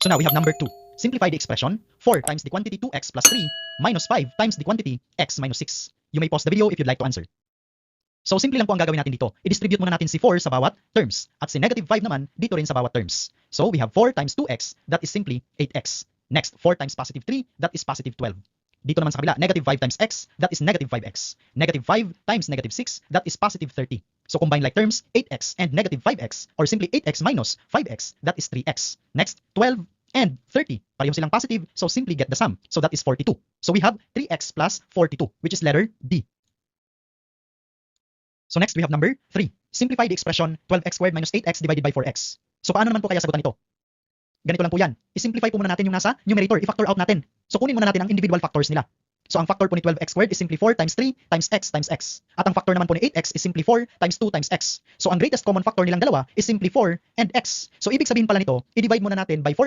So now we have number 2. Simplify the expression 4 times the quantity 2x plus 3 minus 5 times the quantity x minus 6. You may pause the video if you'd like to answer. So simple lang po ang gagawin natin dito. I-distribute muna natin si 4 sa bawat terms at si negative 5 naman dito rin sa bawat terms. So we have 4 times 2x, that is simply 8x. Next, 4 times positive 3, that is positive 12. Dito naman sa kabila, negative 5 times x, that is negative 5x. Negative 5 times negative 6, that is positive 30. So combine like terms, 8x and negative 5x, or simply 8x minus 5x, that is 3x. Next, 12 and 30. Pareho silang positive, so simply get the sum. So that is 42. So we have 3x plus 42, which is letter D. So next, we have number 3. Simplify the expression 12x squared minus 8x divided by 4x. So paano naman po kaya sagutan ito? Ganito lang po yan. I-simplify po muna natin yung nasa numerator. I-factor out natin. So kunin muna natin ang individual factors nila. So ang factor po ni 12x squared is simply 4 times 3 times x. At ang factor naman po ni 8x is simply 4 times 2 times x. So ang greatest common factor nilang dalawa is simply 4 and x. So ibig sabihin pala nito, i-divide muna natin by 4